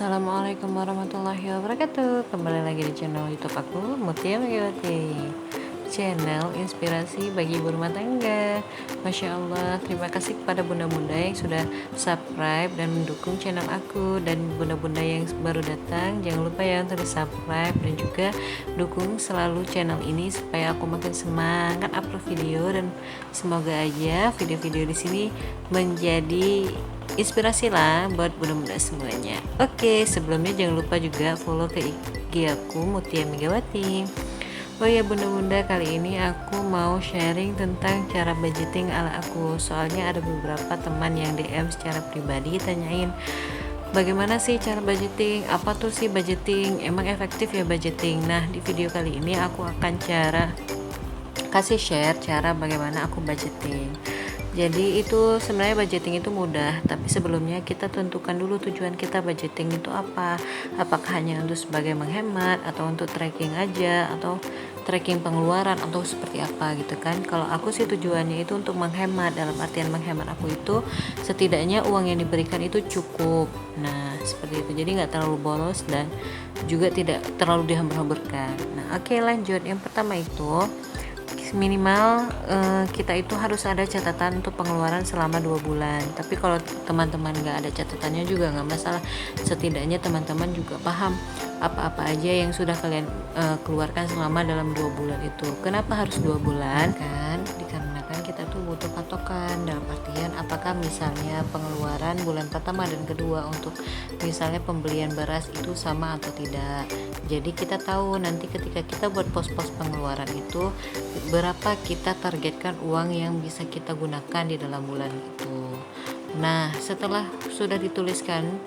Assalamualaikum warahmatullahi wabarakatuh. Kembali lagi di channel YouTube aku, Mutia Megawati, channel inspirasi bagi ibu rumah tangga. Masya Allah, terima kasih kepada bunda-bunda yang sudah subscribe dan mendukung channel aku. Dan bunda-bunda yang baru datang, jangan lupa ya untuk di subscribe dan juga dukung selalu channel ini supaya aku makin semangat upload video. Dan semoga aja video-video di sini menjadi inspirasi lah buat bunda-bunda semuanya. Oke, sebelumnya jangan lupa juga follow ke IG aku, Mutia Megawati. Oh ya bunda-bunda, kali ini aku mau sharing tentang cara budgeting ala aku. Soalnya ada beberapa teman yang DM secara pribadi tanyain, bagaimana sih cara budgeting? Apa tuh sih budgeting? Emang efektif ya budgeting? Nah, di video kali ini aku akan kasih share cara bagaimana aku budgeting. Jadi itu sebenarnya budgeting itu mudah, tapi sebelumnya kita tentukan dulu tujuan kita budgeting itu apa. Apakah hanya untuk sebagai menghemat, atau untuk tracking aja, atau tracking pengeluaran, atau seperti apa gitu kan. Kalau aku sih tujuannya itu untuk menghemat. Dalam artian menghemat aku itu setidaknya uang yang diberikan itu cukup. Nah seperti itu, jadi nggak terlalu boros dan juga tidak terlalu dihambur-hamburkan. Nah oke, lanjut. Yang pertama itu minimal kita itu harus ada catatan untuk pengeluaran selama 2 bulan. Tapi kalau teman-teman nggak ada catatannya juga nggak masalah, setidaknya teman-teman juga paham apa-apa aja yang sudah kalian keluarkan selama dalam 2 bulan itu. Kenapa harus 2 bulan? Kan dikarenakan kita tuh butuh patokan, dalam artian apakah misalnya pengeluaran bulan pertama dan kedua untuk misalnya pembelian beras itu sama atau tidak. Jadi kita tahu nanti ketika kita buat pos-pos pengeluaran itu berapa kita targetkan uang yang bisa kita gunakan di dalam bulan itu. Nah setelah sudah dituliskan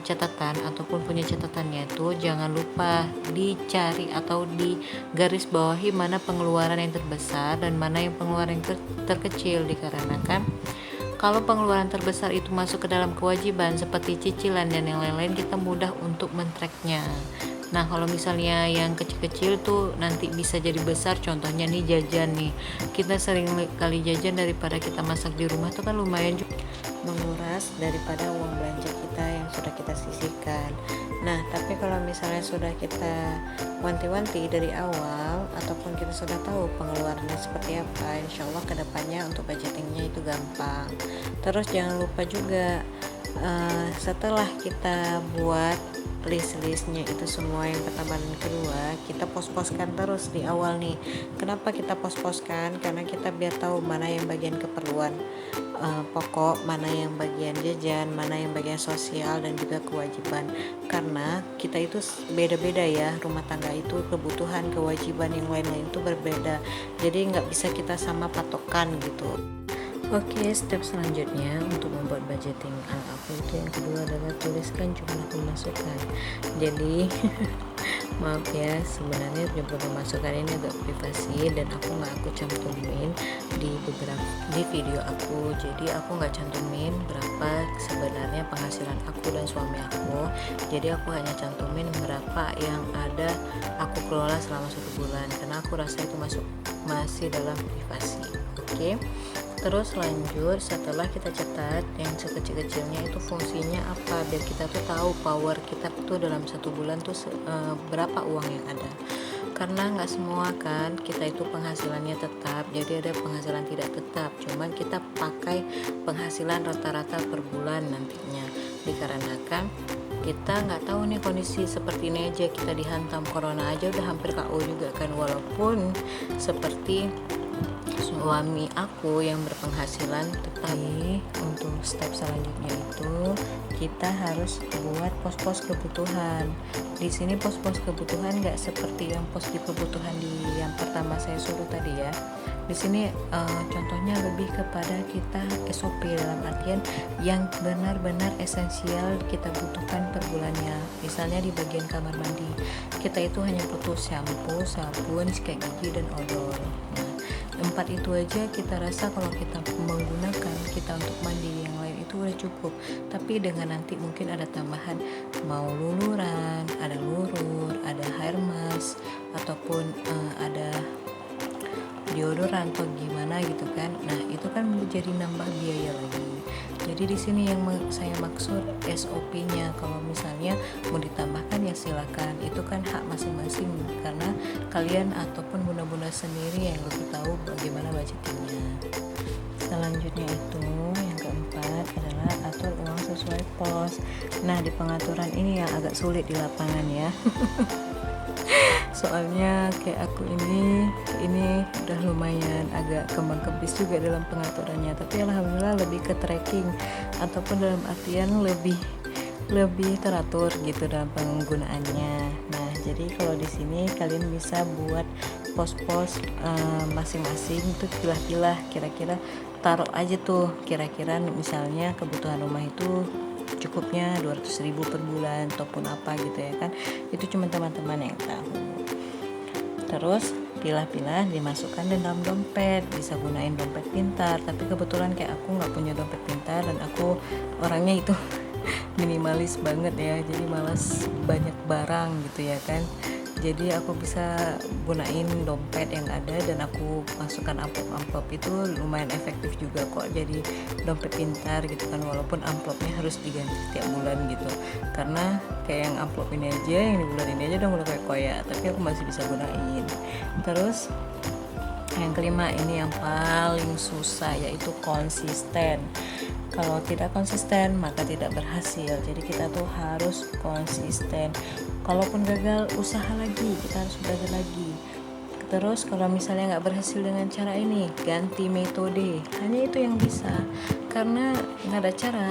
catatan ataupun punya catatannya itu, jangan lupa dicari atau di garis bawahi mana pengeluaran yang terbesar dan mana yang pengeluaran yang terkecil. Dikarenakan kalau pengeluaran terbesar itu masuk ke dalam kewajiban seperti cicilan dan yang lain-lain, kita mudah untuk men-tracknya. Nah kalau misalnya yang kecil-kecil tuh nanti bisa jadi besar. Contohnya nih jajan nih, kita sering kali jajan daripada kita masak di rumah tuh kan lumayan juga menguras daripada uang belanja kita yang sudah kita sisihkan. Nah tapi kalau misalnya sudah kita wanti-wanti dari awal ataupun kita sudah tahu pengeluarannya seperti apa, insya Allah kedepannya untuk budgetingnya itu gampang. Terus jangan lupa juga setelah kita buat list-listnya itu semua yang pertama dan kedua, kita pos-poskan terus di awal nih. Kenapa kita pos-poskan? Karena kita biar tahu mana yang bagian keperluan pokok, mana yang bagian jajan, mana yang bagian sosial dan juga kewajiban. Karena kita itu beda-beda ya, rumah tangga itu kebutuhan, kewajiban yang lain-lain itu berbeda. Jadi nggak bisa kita sama patokan gitu. Oke, step selanjutnya untuk membuat budgeting ala aku itu yang kedua adalah tuliskan jumlah pemasukan. Jadi maaf ya, sebenarnya jumlah pemasukan ini agak privasi dan aku cantumin di video aku. Jadi aku nggak cantumin berapa sebenarnya penghasilan aku dan suami aku. Jadi aku hanya cantumin berapa yang ada aku kelola selama 1 bulan, karena aku rasa itu masih dalam privasi. Oke. Terus lanjut, setelah kita catat yang sekecil-kecilnya itu fungsinya apa, biar kita tuh tahu power kita tuh dalam 1 bulan tuh berapa uang yang ada. Karena nggak semua kan kita itu penghasilannya tetap, jadi ada penghasilan tidak tetap, cuman kita pakai penghasilan rata-rata per bulan nantinya. Dikarenakan kita nggak tahu nih kondisi seperti ini aja, kita dihantam corona aja udah hampir KO juga kan. Walaupun seperti suami aku yang berpenghasilan tetap. Untuk step selanjutnya itu kita harus buat pos-pos kebutuhan. Di sini pos-pos kebutuhan nggak seperti yang pos di kebutuhan di yang pertama saya suruh tadi ya. Di sini contohnya lebih kepada kita SOP, dalam artian yang benar-benar esensial kita butuhkan per bulannya. Misalnya di bagian kamar mandi, kita itu hanya butuh shampoo, sabun, sikat gigi, dan odol. Nah, 4 itu aja kita rasa kalau kita menggunakan kita untuk mandi, yang lain itu udah cukup. Tapi dengan nanti mungkin ada tambahan, mau luluran, ada lurur, ada hair mask, ataupun ada deodoran atau gimana gitu kan. Nah itu kan menjadi nambah biaya lagi. Jadi di sini yang saya maksud SOP-nya. Kalau misalnya mau ditambahkan ya silakan, itu kan hak masing-masing, karena kalian ataupun bunda-bunda sendiri yang lebih tahu bagaimana budgetingnya. Selanjutnya itu yang keempat adalah atur uang sesuai pos. Nah, di pengaturan ini yang agak sulit di lapangan ya. Soalnya kayak aku ini udah lumayan agak kembang kempis juga dalam pengaturannya, tapi alhamdulillah lebih ke tracking ataupun dalam artian lebih teratur gitu dalam penggunaannya. Nah, jadi kalau di sini kalian bisa buat pos-pos masing-masing tuh, pilah-pilah, kira-kira taruh aja tuh kira-kira misalnya kebutuhan rumah itu cukupnya 200.000 per bulan ataupun apa gitu ya kan, itu cuma teman-teman yang tahu. Terus pilah-pilah dimasukkan di dalam dompet, bisa gunain dompet pintar, tapi kebetulan kayak aku nggak punya dompet pintar dan aku orangnya itu minimalis banget ya, jadi malas banyak barang gitu ya kan. Jadi aku bisa gunain dompet yang ada dan aku masukkan amplop itu lumayan efektif juga kok jadi dompet pintar gitu kan, walaupun amplopnya harus diganti setiap bulan gitu, karena kayak yang amplop ini aja, yang di bulan ini aja udah mulai koyak-koyak, tapi aku masih bisa gunain. Terus yang kelima ini yang paling susah, yaitu konsisten. Kalau tidak konsisten maka tidak berhasil. Jadi kita tuh harus konsisten. Kalaupun gagal, usaha lagi, kita harus belajar lagi. Terus kalau misalnya nggak berhasil dengan cara ini, ganti metode. Hanya itu yang bisa, karena nggak ada cara.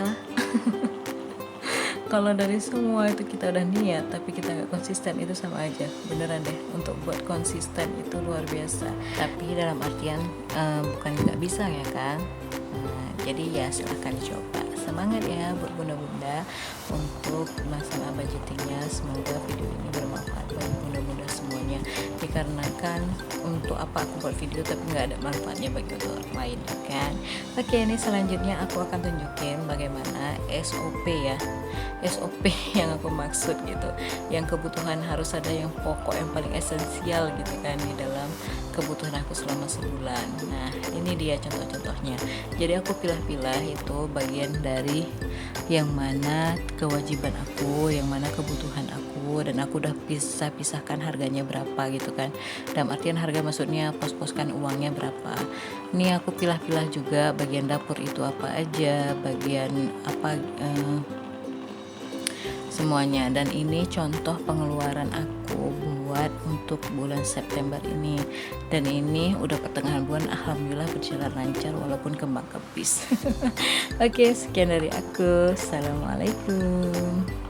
Kalau dari semua itu kita udah niat tapi kita nggak konsisten, itu sama aja. Beneran deh, untuk buat konsisten itu luar biasa. Tapi dalam artian bukan nggak bisa ya kan. Jadi ya silahkan dicoba. Semangat ya buat bunda-bunda untuk masalah budgetingnya. Semoga video ini bermanfaat bagi bunda-bunda semuanya, dikarenakan untuk apa aku buat video tapi nggak ada manfaatnya bagi orang lain kan. Oke, ini selanjutnya aku akan tunjukin bagaimana SOP ya, SOP yang aku maksud gitu, yang kebutuhan harus ada, yang pokok, yang paling esensial gitu kan di dalam kebutuhan aku selama sebulan. Nah, ini dia contoh-contohnya. Jadi aku pilah-pilah itu bagian dari yang mana kewajiban aku, yang mana kebutuhan aku, dan aku udah pisahkan harganya berapa gitu kan. Dalam artian harga maksudnya pos-poskan uangnya berapa. Ini aku pilah-pilah juga bagian dapur itu apa aja, bagian apa semuanya. Dan ini contoh pengeluaran aku buat untuk bulan September ini, dan ini udah pertengahan bulan, alhamdulillah berjalan lancar walaupun kembang kempis. Oke, sekian dari aku. Assalamualaikum.